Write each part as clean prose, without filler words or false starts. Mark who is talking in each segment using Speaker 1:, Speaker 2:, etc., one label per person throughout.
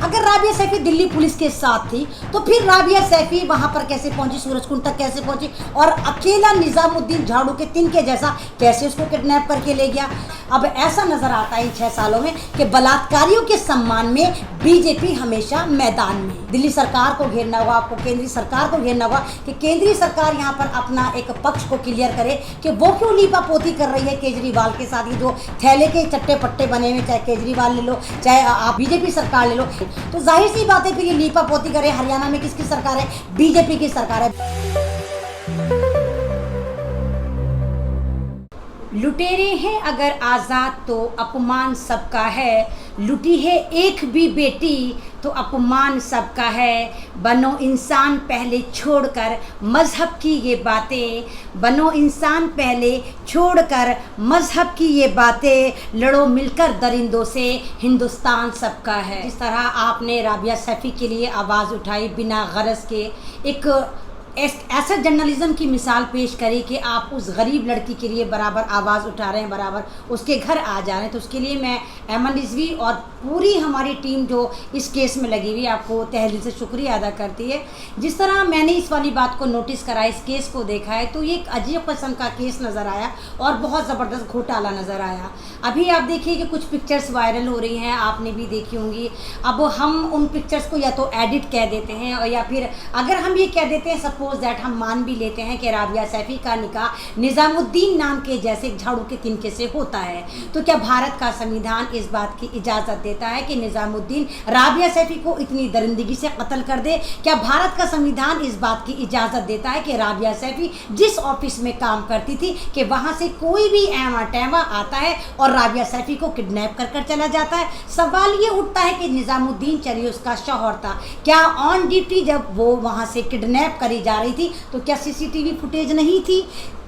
Speaker 1: अगर राबिया सैफी दिल्ली पुलिस के साथ थी तो फिर राबिया सैफी वहां पर कैसे पहुंची, सूरजकुंड तक कैसे पहुंची और अकेला निजामुद्दीन झाड़ू के तिनके जैसा कैसे उसको किडनैप करके ले गया। अब ऐसा नजर आता है इन 6 सालों में कि बलात्कारियों के सम्मान में बीजेपी हमेशा मैदान में। दिल्ली सरकार को घेरना होगा, आपको केंद्रीय सरकार को घेरना होगा कि केंद्रीय सरकार यहाँ पर अपना एक पक्ष को क्लियर करे कि वो क्यों लीपापोती कर रही है केजरीवाल के साथ। ये जो थैले के चट्टे पट्टे बने हुए, चाहे केजरीवाल ले लो चाहे आप बीजेपी सरकार ले लो, तो जाहिर सी बात है फिर ये लीपापोती करे। हरियाणा में किसकी सरकार है? बीजेपी की सरकार है। लुटेरे हैं अगर आज़ाद तो अपमान सबका है, लुटी है एक भी बेटी तो अपमान सबका है। बनो इंसान पहले छोड़कर मज़हब की ये बातें, बनो इंसान पहले छोड़कर मज़हब की ये बातें, लड़ो मिलकर दरिंदों से हिंदुस्तान सबका है। जिस तरह आपने राबिया सैफी के लिए आवाज़ उठाई बिना गरज के, एक ऐसा जर्नलिज्म की मिसाल पेश करी कि आप उस गरीब लड़की के लिए बराबर आवाज़ उठा रहे हैं, बराबर उसके घर आ जा रहे हैं, तो उसके लिए मैं अहमद रिजवी और पूरी हमारी टीम जो इस केस में लगी हुई आपको तहे दिल से शुक्रिया अदा करती है। जिस तरह मैंने इस वाली बात को नोटिस करा, इस केस को देखा है, तो ये एक अजीब किस्म का केस नज़र आया और बहुत ज़बरदस्त घोटाला नज़र आया। अभी आप देखिए कि कुछ पिक्चर्स वायरल हो रही हैं, आपने भी देखी होंगी। अब हम उन पिक्चर्स को या तो एडिट कह देते हैं और या फिर अगर हम ये कह देते हैं सपोज दैट हम मान भी लेते हैं कि राबिया सैफी का निकाह निज़ामुद्दीन नाम के जैसे झाड़ू के तिनके से होता है, तो क्या भारत का संविधान इस बात की इजाज़त देता है कि निज़ामुद्दीन राबिया सैफी को इतनी दरिंदगी से कत्ल कर दे? क्या भारत का संविधान इस बात की इजाज़त देता है कि राबिया सैफी जिस ऑफिस में काम करती थी कि वहाँ से कोई भी ऐवा टैवा आता है और राबिया सैफी को किडनैप कर कर चला जाता है? सवाल ये उठता है कि निज़ामुद्दीन चलिए उसका शौहर था, क्या ऑन ड्यूटी जब वो वहाँ से किडनैप करी जा रही थी तो क्या सीसीटीवी फुटेज नहीं थी?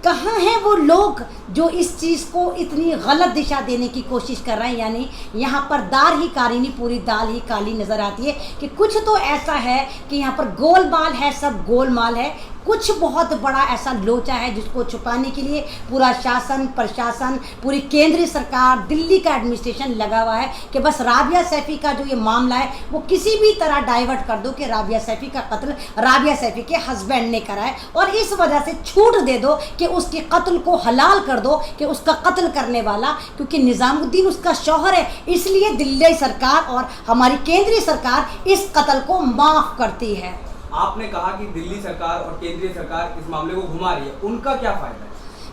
Speaker 1: कहाँ हैं वो लोग जो इस चीज़ को इतनी गलत दिशा देने की कोशिश कर रहे हैं? यानी यहाँ पर दाल ही काली नहीं पूरी दाल ही काली नज़र आती है कि कुछ तो ऐसा है कि यहाँ पर गोलमाल है, सब गोलमाल है। कुछ बहुत बड़ा ऐसा लोचा है जिसको छुपाने के लिए पूरा शासन प्रशासन पूरी केंद्रीय सरकार दिल्ली का एडमिनिस्ट्रेशन लगा हुआ है कि बस राबिया सैफी का जो ये मामला है वो किसी भी तरह डाइवर्ट कर दो कि राबिया सैफी का कत्ल राबिया सैफी के हस्बैंड ने करा है और इस वजह से छूट दे दो कि उसके कत्ल को हलाल कर दो कि उसका कत्ल करने वाला, क्योंकि निज़ामुद्दीन उसका शौहर है, इसलिए दिल्ली सरकार और हमारी केंद्रीय सरकार इस कत्ल को माफ़ करती है।
Speaker 2: आपने कहा कि दिल्ली सरकार और केंद्रीय सरकार इस मामले को घुमा रही है, उनका क्या फायदा है?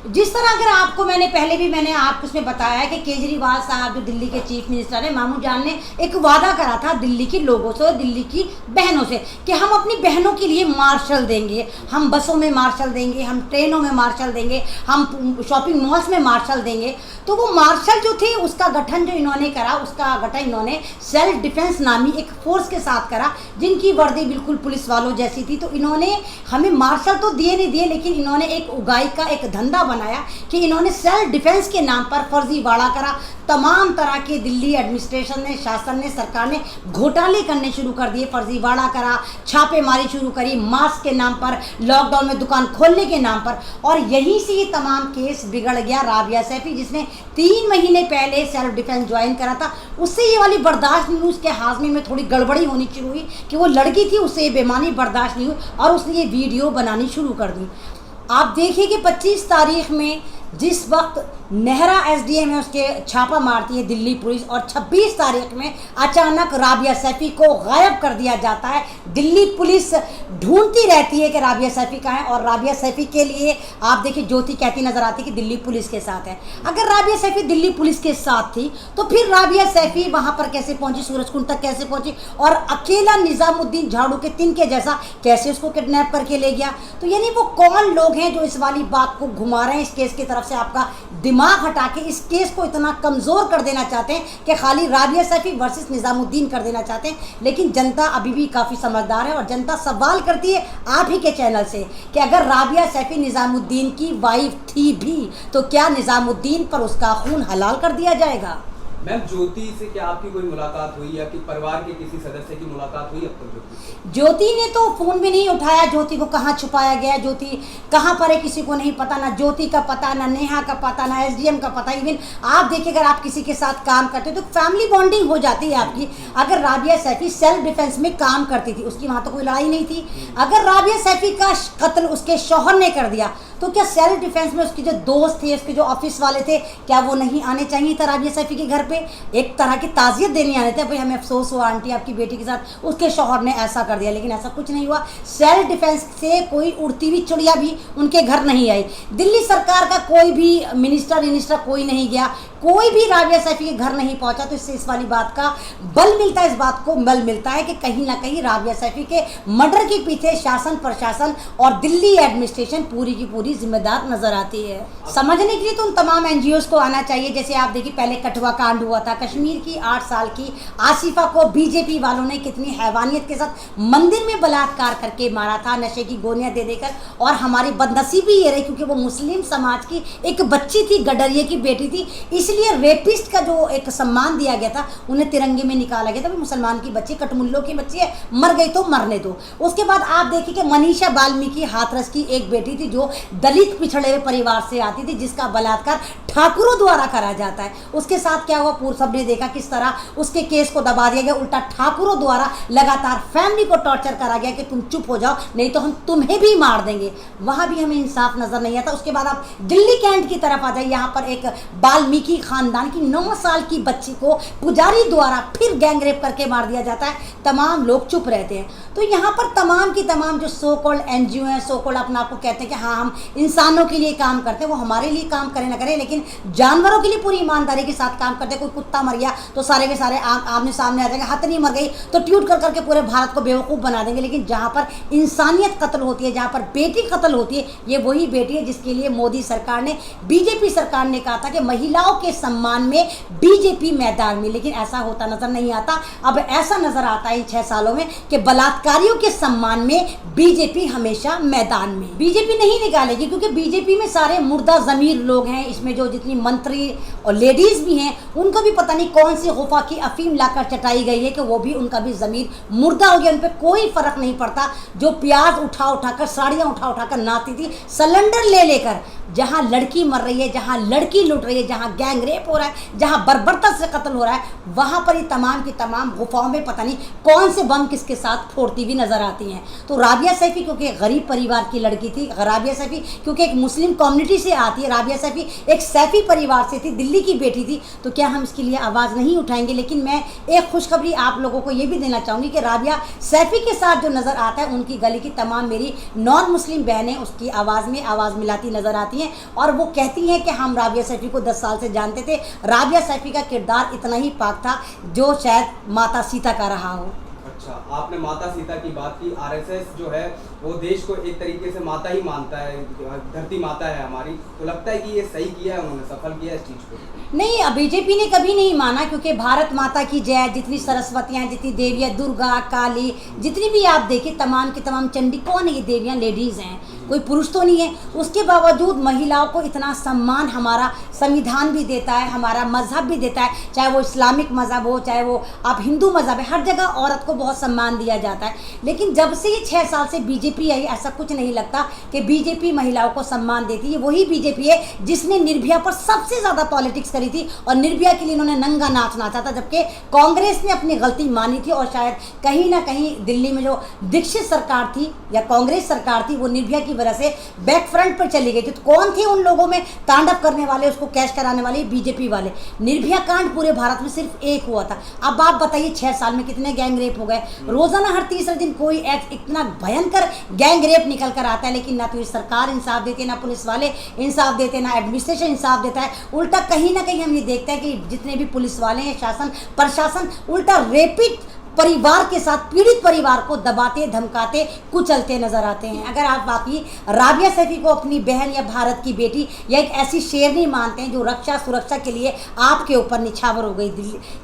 Speaker 1: जिस तरह अगर आपको मैंने आपको उसमें बताया है कि केजरीवाल साहब जो दिल्ली के चीफ मिनिस्टर हैं, मामू जान ने एक वादा करा था दिल्ली के लोगों से और दिल्ली की बहनों से कि हम अपनी बहनों के लिए मार्शल देंगे, हम बसों में मार्शल देंगे, हम ट्रेनों में मार्शल देंगे, हम शॉपिंग मॉल्स में मार्शल देंगे। तो वो मार्शल जो थे उसका गठन जो इन्होंने करा, उसका गठन इन्होंने सेल्फ डिफेंस नामी एक फोर्स के साथ करा जिनकी वर्दी बिल्कुल पुलिस वालों जैसी थी। तो इन्होंने हमें मार्शल तो दिए नहीं दिए, लेकिन इन्होंने एक उगाई का एक धंधा बनाया कि इन्होंने सेल्फ डिफेंस के नाम पर फर्जीवाड़ा करा। तमाम तरह के दिल्ली एडमिनिस्ट्रेशन ने, शासन ने, सरकार ने घोटाले करने शुरू कर दिए, फर्जीवाड़ा करा, छापेमारी शुरू करी मास्क के नाम पर, लॉकडाउन में दुकान खोलने के नाम पर, और यहीं से ये तमाम केस बिगड़ गया। राबिया सैफी जिसने 3 महीने पहले सेल्फ डिफेंस ज्वाइन करा था, उससे ये वाली बर्दाश्त नहीं हुई, उसके हाजमे में थोड़ी गड़बड़ी होनी शुरू हुई कि वो लड़की थी, उससे ये बेईमानी बर्दाश्त नहीं हुई और उसने ये वीडियो बनानी शुरू कर दी। आप देखिए कि 25 तारीख में जिस वक्त नेहरा एसडीएम है उसके छापा मारती है दिल्ली पुलिस और 26 तारीख में अचानक राबिया सैफी को गायब कर दिया जाता है। दिल्ली पुलिस ढूंढती रहती है कि राबिया सैफी कहाँ है और राबिया सैफी के लिए आप देखिए ज्योति कहती नजर आती है कि दिल्ली पुलिस के साथ है। अगर राबिया सैफी दिल्ली पुलिस के साथ थी तो फिर राबिया सैफी वहाँ पर कैसे पहुँची, सूरजकुंड तक कैसे पहुँची और अकेला निज़ामुद्दीन झाड़ू के तिनके जैसा कैसे उसको किडनैप करके ले गया? तो यानी वो कौन लोग हैं जो इस वाली बात को घुमा रहे हैं, इस केस की तरफ से आपका दिमाग हटा के इस केस को इतना कमज़ोर कर देना चाहते हैं कि खाली राबिया सैफी वर्सेस निज़ामुद्दीन कर देना चाहते हैं। लेकिन जनता अभी भी काफ़ी समझदार है और जनता सवाल करती है आप ही के चैनल से कि अगर राबिया सैफी निज़ामुद्दीन की वाइफ थी भी तो क्या निज़ामुद्दीन पर उसका खून हलाल कर दिया जाएगा?
Speaker 2: मैम, ज्योति से क्या आपकी कोई मुलाकात हुई या कि परिवार के किसी सदस्य की मुलाकात हुई अब तक ज्योति से?
Speaker 1: ज्योति ने तो फोन भी नहीं उठाया। ज्योति को कहाँ छुपाया गया, ज्योति कहाँ पर है किसी को नहीं पता, ना ज्योति का पता, ना नेहा का पता, ना एसडीएम का पता। इवन आप देखिए, अगर आप किसी के साथ काम करते हो तो फैमिली बॉन्डिंग हो जाती है आपकी। अगर राबिया सैफी सेल्फ डिफेंस में काम करती थी, उसकी वहाँ तो कोई लड़ाई नहीं थी। अगर राबिया सैफी का कत्ल उसके शौहर ने कर दिया तो क्या सेल्फ डिफेंस में उसके जो दोस्त थे, उसके जो ऑफिस वाले थे, क्या वो नहीं आने चाहिए था राबिया सैफी के घर पे? एक तरह की ताज़ियत देने आने थे, भाई हमें अफसोस हुआ आंटी आपकी बेटी के साथ उसके शौहर ने ऐसा कर दिया। लेकिन ऐसा कुछ नहीं हुआ। सेल्फ डिफेंस से कोई उड़ती हुई चिड़िया भी उनके घर नहीं आई। दिल्ली सरकार का कोई भी मिनिस्टर कोई नहीं गया, कोई भी राबिया सैफी के घर नहीं पहुंचा। तो इससे इस वाली बात का बल मिलता है, इस बात को बल मिलता है कि कहीं ना कहीं राबिया सैफी के मर्डर के पीछे शासन प्रशासन और दिल्ली एडमिनिस्ट्रेशन पूरी की पूरी जिम्मेदार नजर आती है। समझने के लिए तो उन तमाम एनजीओ को आना चाहिए। जैसे आप देखिए, पहले कठुआ कांड हुआ था, कश्मीर की 8 साल की आसिफा को बीजेपी वालों ने कितनी हैवानियत के साथ मंदिर में बलात्कार करके मारा था, नशे की गोलियां दे देकर। और हमारी बदनसीबी ये रही क्योंकि वो मुस्लिम समाज की एक बच्ची थी, गडरिये की बेटी थी, इसलिए रेपिस्ट का जो एक सम्मान दिया गया था, उन्हें तिरंगे में निकाला गया था। मुसलमान की बच्ची, कटमुल्लों की बच्ची है, मर गई तो मरने दो। उसके बाद आप देखिए कि मनीषा वाल्मीकि हाथरस की एक बेटी थी जो दलित पिछड़े हुए परिवार से आती थी, जिसका बलात्कार ठाकुरों द्वारा करा जाता है। उसके साथ क्या हुआ, पूर्व सबने देखा किस तरह उसके केस को दबा दिया गया। उल्टा ठाकुरों द्वारा लगातार फैमिली को टॉर्चर करा गया कि तुम चुप हो जाओ, नहीं तो हम तुम्हें भी मार देंगे। वहां भी हमें इंसाफ नजर नहीं आता। उसके बाद आप दिल्ली कैंट की तरफ आ जाए, यहाँ पर एक वाल्मीकि खानदान की 9 साल की बच्ची को पुजारी द्वारा फिर गैंगरेप करके मार दिया जाता है। तमाम लोग चुप रहते हैं। तो यहाँ पर तमाम की तमाम जो सो कॉल्ड एनजीओ हैं, सो कॉल्ड अपना आपको कहते हैं कि हाँ हम इंसानों के लिए काम करते हैं, वो हमारे लिए काम करें ना करें, लेकिन जानवरों के लिए पूरी ईमानदारी के साथ काम करते हैं। कोई कुत्ता मर गया तो सारे के सारे आमने सामने आ जाएंगे, हथनी मर गई तो ट्वीट कर करके पूरे भारत को बेवकूफ़ बना देंगे। लेकिन जहाँ पर इंसानियत कत्ल होती है, जहाँ पर बेटी कत्ल होती है, ये वही बेटी है जिसके लिए मोदी सरकार ने, बीजेपी सरकार ने कहा था कि महिलाओं के सम्मान में बीजेपी मैदान में। लेकिन ऐसा होता नजर नहीं आता। अब ऐसा नजर आता है इन 6 सालों में कि बलात्कारियों के सम्मान में बीजेपी हमेशा मैदान में। बीजेपी नहीं निकालेगी क्योंकि बीजेपी में सारे मुर्दा जमीर लोग हैं। इसमें जो जितनी मंत्री और लेडीज भी हैं, उनको भी पता नहीं कौन सी गुफा की अफीम लाकर चटाई गई है कि वो भी, उनका भी जमीर मुर्दा हो गया। उन पर कोई फर्क नहीं पड़ता। जो प्याज उठा उठाकर, साड़ियाँ उठा उठाकर नाती थी, सिलेंडर ले लेकर, जहाँ लड़की मर रही है, जहाँ लड़की लुट रही है, जहाँ गैंग रेप हो रहा है, जहाँ बर्बरता से कत्ल हो रहा है, वहाँ पर ये तमाम की तमाम गुफाओं में पता नहीं कौन से बम किसके साथ फोड़ती हुई नजर आती हैं। तो राबिया सैफी क्योंकि गरीब परिवार की लड़की थी, राबिया सैफी क्योंकि एक मुस्लिम कम्युनिटी से आती है, राबिया सैफी एक सैफी परिवार से थी, दिल्ली की बेटी थी, तो क्या हम इसके लिए आवाज़ नहीं उठाएंगे? लेकिन मैं एक खुशखबरी आप लोगों को ये भी देना चाहूँगी कि राबिया सैफी के साथ जो नज़र आता है, उनकी गली की तमाम मेरी नॉन मुस्लिम बहनें उसकी आवाज़ में आवाज़ मिलाती नजर आती हैं और वो कहती हैं कि हम राबिया सैफी को 10 साल से जानते थे। राबिया सैफी का किरदार इतना ही पाक था जो शायद माता सीता का रहा हो।
Speaker 2: अच्छा, आपने माता सीता की बात की। आरएसएस जो है वो देश को एक तरीके से माता ही मानता है, धरती माता है हमारी। तो लगता है कि ये सही किया है, उन्होंने सफल किया है इस चीज़ को?
Speaker 1: नहीं, बीजेपी ने कभी नहीं माना क्योंकि भारत माता की जय, जितनी सरस्वतियाँ, जितनी देवियाँ, दुर्गा, काली, जितनी भी आप देखिए तमाम की तमाम, चंडी, कौन है ये देवियाँ? लेडीज़ हैं, कोई पुरुष तो नहीं है। उसके बावजूद महिलाओं को इतना सम्मान हमारा संविधान भी देता है, हमारा मजहब भी देता है, चाहे वो इस्लामिक मजहब हो, चाहे वो आप हिंदू मजहब है, हर जगह औरत को बहुत सम्मान दिया जाता है। लेकिन जब से ये 6 साल से बीजेपी आई, ऐसा कुछ नहीं लगता कि बीजेपी महिलाओं को सम्मान देती है। वही बीजेपी है जिसने निर्भया पर सबसे ज़्यादा पॉलिटिक्स करी थी और निर्भया के लिए इन्होंने नंगा नाच नाचा था, जबकि कांग्रेस ने अपनी गलती मानी थी। और शायद कहीं ना कहीं दिल्ली में जो दीक्षित सरकार थी या कांग्रेस सरकार थी, वो निर्भया की वजह से बैक फ्रंट पर चली गई थी। तो कौन थे उन लोगों में तांडव करने वाले, उसको कैश कराने वाले? बीजेपी वाले। निर्भया कांड पूरे भारत में सिर्फ एक हुआ था। अब आप बताइए 6 साल में कितने गैंग रेप हो गए? रोजाना हर तीसरे दिन कोई एक इतना भयंकर गैंग रेप निकल कर आता है। लेकिन ना तो ये सरकार इंसाफ देती है, ना पुलिस वाले इंसाफ देते, ना एडमिनिस्ट्रेशन इंसाफ देता है। उल्टा कहीं ना कहीं हम ये देखते हैं कि जितने भी पुलिस वाले हैं, शासन प्रशासन, उल्टा रेपिड परिवार के साथ पीड़ित परिवार को दबाते, धमकाते, कुचलते नजर आते हैं। अगर आप वाकई राबिया सैफी को अपनी बहन या भारत की बेटी या एक ऐसी शेरनी मानते हैं जो रक्षा सुरक्षा के लिए आपके ऊपर निछावर हो गई,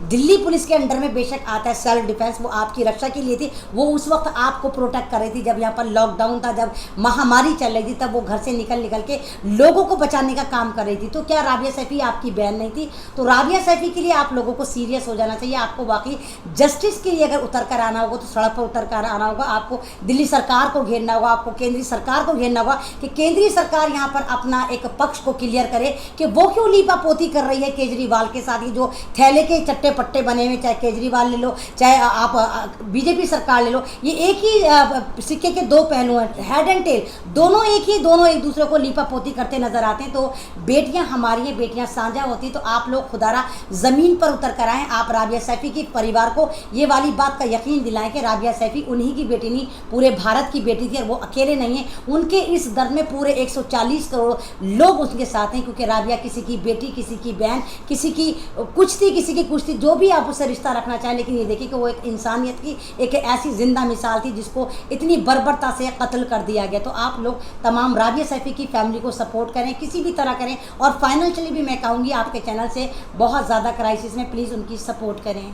Speaker 1: दिल्ली पुलिस के अंडर में बेशक आता है सेल्फ डिफेंस, वो आपकी रक्षा के लिए थी, वो उस वक्त आपको प्रोटेक्ट कर रही थी जब यहाँ पर लॉकडाउन था, जब महामारी चल रही थी, तब वो घर से निकल के लोगों को बचाने का काम कर रही थी। तो क्या राबिया सैफी आपकी बहन नहीं थी? तो राबिया सैफी के लिए आप लोगों को सीरियस हो जाना चाहिए। आपको वाकई जस्टिस के लिए अगर उतर कर आना होगा तो सड़क पर उतर कर आना होगा। आपको दिल्ली सरकार को घेरना होगा, आपको केंद्रीय सरकार को घेरना होगा कि केंद्रीय सरकार यहाँ पर अपना एक पक्ष को क्लियर करे कि वो क्यों लीपापोती कर रही है केजरीवाल के साथ। ये जो थैले के चट्टे पट्टे बने हुए, चाहे केजरीवाल ले लो, चाहे आप बीजेपी सरकार ले लो, ये एक ही सिक्के के दो पहलू हैं, हेड एंड टेल, दोनों एक ही, दोनों एक दूसरे को लीपापोती करते नजर आते हैं। तो बेटियां हमारी हैं, बेटियां साझा होती, तो आप लोग खुदारा ज़मीन पर उतर कर आएँ। आप राबिया सैफी के परिवार को ये वाली बात का यकीन दिलाएं कि राबिया सैफी उन्हीं की बेटी नहीं, पूरे भारत की बेटी थी और वो अकेले नहीं हैं। उनके इस दर्द में पूरे 140 करोड़ लोग उसके साथ हैं, क्योंकि राबिया किसी की बेटी, किसी की बहन, किसी की कुछ थी, किसी की कुछ थी, जो भी आप उससे रिश्ता रखना चाहें, लेकिन ये देखिए कि वो एक इंसानियत की एक ऐसी जिंदा मिसाल थी जिसको इतनी बर्बरता से कत्ल कर दिया गया। तो आप लोग तमाम राबिया सैफी की फैमिली को सपोर्ट करें, किसी भी तरह करें, और फाइनेंशियली भी मैं कहूँगी आपके चैनल से बहुत ज़्यादा क्राइसिस में प्लीज़ उनकी सपोर्ट करें।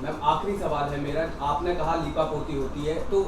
Speaker 2: मैम आखिरी सवाल है मेरा, आपने कहा लीपापोती होती है, तो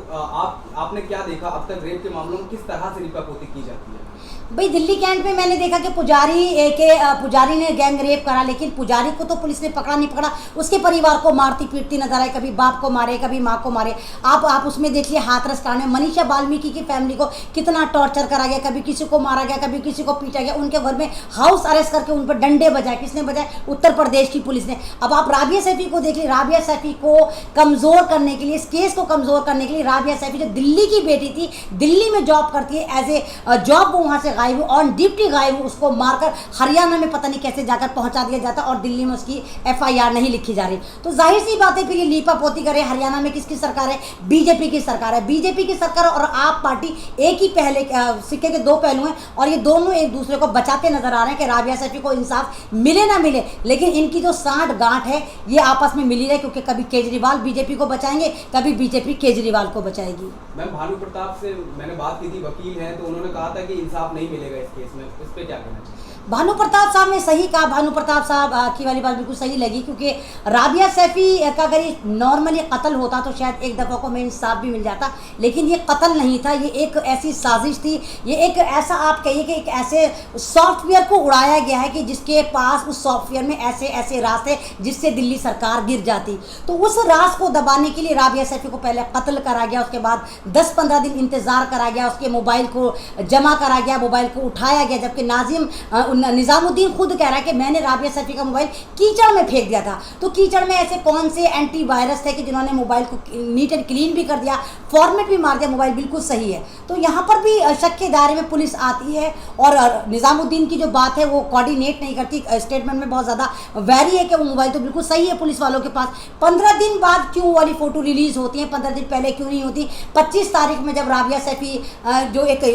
Speaker 2: आपने क्या देखा अब तक रेप के मामलों में, किस तरह से लीपापोती की जाती है?
Speaker 1: भाई दिल्ली कैंट में मैंने देखा कि पुजारी ने गैंग रेप करा, लेकिन पुजारी को तो पुलिस ने पकड़ा नहीं पकड़ा, उसके परिवार को मारती पीटती नजर आए, कभी बाप को मारे, कभी माँ को मारे। आप उसमें देखिए हाथरस कांड में मनीषा वाल्मीकि की फैमिली को कितना टॉर्चर करा गया, कभी किसी को मारा गया, कभी किसी को पीटा गया, उनके घर में हाउस अरेस्ट करके उन पर डंडे बजाए। किसने बजाए? उत्तर प्रदेश की पुलिस ने। अब आप राबिया सैफी को देख लीजिए, राबिया सैफी को कमज़ोर करने के लिए, इस केस को कमज़ोर करने के लिए, राबिया सैफी जो दिल्ली की बेटी थी, दिल्ली में जॉब करती है, एज ए जॉब वो वहाँ से गायब, ऑन ड्यूटी गायब, उसको मारकर हरियाणा में पता नहीं कैसे जाकर पहुंचा दिया जाता, और दिल्ली में उसकी FIR नहीं लिखी जा रही। तो जाहिर सी बात है फिर ये लीपापोती करे। हरियाणा में किसकी सरकार है? बीजेपी की सरकार है। बीजेपी की सरकार और आप पार्टी एक ही पहले सिक्के के दो पहलू हैं, और ये दोनों एक दूसरे को बचाते नजर आ रहे हैं कि राबिया सैफी को इंसाफ मिले ना मिले, लेकिन इनकी जो साठ गांठ है ये आपस में मिली रहे, क्योंकि कभी केजरीवाल बीजेपी को बचाएंगे, कभी बीजेपी केजरीवाल को बचाएगी।
Speaker 2: मैम भानु प्रताप से मैंने बात की थी, वकील हैं, तो उन्होंने कहा था कि इंसाफ नहीं मिलेगा इस केस में, इस पे क्या कहना चाहिए?
Speaker 1: भानु प्रताप साहब ने सही कहा, भानु प्रताप साहब की वाली बात बिल्कुल सही लगी, क्योंकि राबिया सैफी का अगर ये नॉर्मली कत्ल होता तो शायद एक दफ़ा को में इंसाफ भी मिल जाता, लेकिन ये कत्ल नहीं था, ये एक ऐसी साजिश थी, ये एक ऐसा आप कहिए कि एक ऐसे सॉफ्टवेयर को उड़ाया गया है कि जिसके पास उस सॉफ्टवेयर में ऐसे ऐसे राज थे जिससे दिल्ली सरकार गिर जाती। तो उस राज को दबाने के लिए राबिया सैफी को पहले कत्ल करा गया, उसके बाद 10-15 दिन इंतज़ार करा गया, उसके मोबाइल को जमा करा गया, मोबाइल को उठाया गया, जबकि निज़ामुद्दीन खुद कह रहा है कि मैंने राबिया सैफी का मोबाइल कीचड़ में फेंक दिया था। तो कीचड़ में ऐसे कौन से एंटीवायरस थे कि जिन्होंने मोबाइल को नीट एंड क्लीन भी कर दिया, फॉर्मेट भी मार दिया, मोबाइल बिल्कुल सही है। तो यहाँ पर भी शक के दायरे में पुलिस आती है, और निज़ामुद्दीन की जो बात है वो कोऑर्डिनेट नहीं करती, स्टेटमेंट में बहुत ज़्यादा वैरी है कि वो मोबाइल तो बिल्कुल सही है पुलिस वालों के पास। 15 दिन बाद क्यों वाली फ़ोटो रिलीज़ होती है, 15 दिन पहले क्यों नहीं होती? 25 तारीख में जब राबिया सैफी जो एक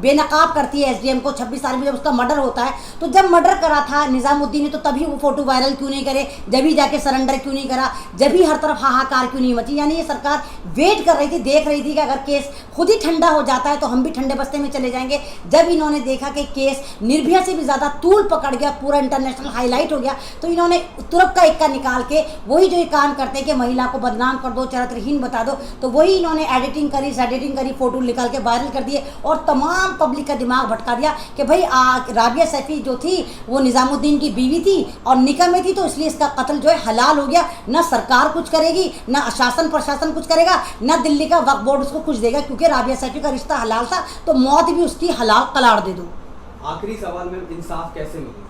Speaker 1: बेनकाब करती है SDM को, 26 तारीख में जब उसका मर्डर होता है, तो जब मर्डर करा था निज़ामुद्दीन ने, तो तभी वो फोटो वायरल क्यों नहीं करे? जब ही जाके सरेंडर क्यों नहीं करा? जब ही हर तरफ हाहाकार क्यों नहीं मची? यानी ये सरकार वेट कर रही थी, देख रही थी कि अगर केस खुद ही ठंडा हो जाता है तो हम भी ठंडे बस्ते में चले जाएंगे। जब इन्होंने देखा कि केस निर्भया से भी ज़्यादा तूल पकड़ गया, पूरा इंटरनेशनल हाईलाइट हो गया, तो इन्होंने तुरंत का इक्का निकाल के वही जो ये काम करते हैं कि महिला को बदनाम कर दो, चरित्रहीन बता दो, तो वही इन्होंने एडिटिंग करी, फोटो निकाल के वायरल कर दिए, और तमाम पब्लिक का दिमाग भटका दिया कि भाई राबिया सैफी जो थी वो निज़ामुद्दीन की बीवी थी और निकाह में थी, तो इसलिए इसका कत्ल जो है हलाल हो गया। ना सरकार कुछ करेगी, ना शासन प्रशासन कुछ करेगा, ना दिल्ली का वक्फ बोर्ड उसको कुछ देगा, क्योंकि राबिया सैफी का रिश्ता हलाल था, तो मौत भी उसकी हलाल कलाड़ दे दो।
Speaker 2: आखिरी सवाल में, इंसाफ कैसे मिलेगा?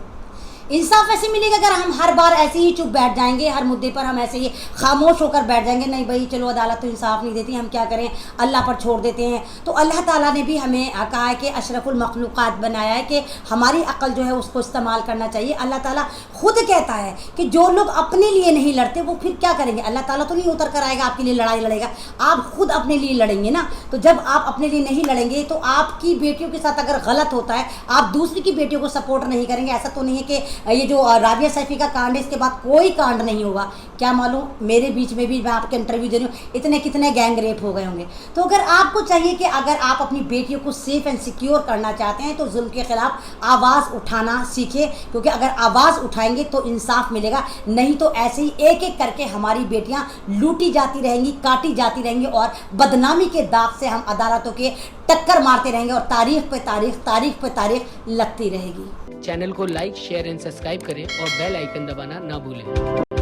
Speaker 1: इंसाफ ऐसे मिलेगा अगर हम हर बार ऐसे ही चुप बैठ जाएंगे, हर मुद्दे पर हम ऐसे ही खामोश होकर बैठ जाएंगे, नहीं भाई चलो अदालत तो इंसाफ नहीं देती, हम क्या करें, अल्लाह पर छोड़ देते हैं। तो अल्लाह ताला ने भी हमें कहा है कि अशरफुल मखलूक़ात बनाया है कि हमारी अक्ल जो है उसको इस्तेमाल करना चाहिए। अल्लाह ताला खुद कहता है कि जो लोग अपने लिए नहीं लड़ते वो फिर क्या करेंगे? अल्लाह ताला तो नहीं उतर कर आएगा आपके लिए लड़ाई लड़ेगा, आप खुद अपने लिए लड़ेंगे ना। तो जब आप अपने लिए नहीं लड़ेंगे तो आपकी बेटियों के साथ अगर गलत होता है, आप दूसरी की बेटियों को सपोर्ट नहीं करेंगे। ऐसा तो नहीं है कि ये जो राबिया सैफी का कांड है, इसके बाद कोई कांड नहीं होगा। क्या मालूम मेरे बीच में भी, मैं आपको इंटरव्यू दे रही हूँ, इतने कितने गैंग रेप हो गए होंगे। तो अगर आपको चाहिए कि अगर आप अपनी बेटियों को सेफ एंड सिक्योर करना चाहते हैं तो जुल्म के खिलाफ आवाज़ उठाना सीखिए, क्योंकि अगर आवाज़ उठाएंगे तो इंसाफ मिलेगा, नहीं तो ऐसे ही एक एक करके हमारी बेटियां लूटी जाती रहेंगी, काटी जाती रहेंगी और बदनामी के दाग से हम अदालतों के टक्कर मारते रहेंगे और तारीख पे तारीख लगती रहेगी।
Speaker 3: चैनल को लाइक, शेयर एंड सब्सक्राइब करें और बेल आइकन दबाना ना भूलें।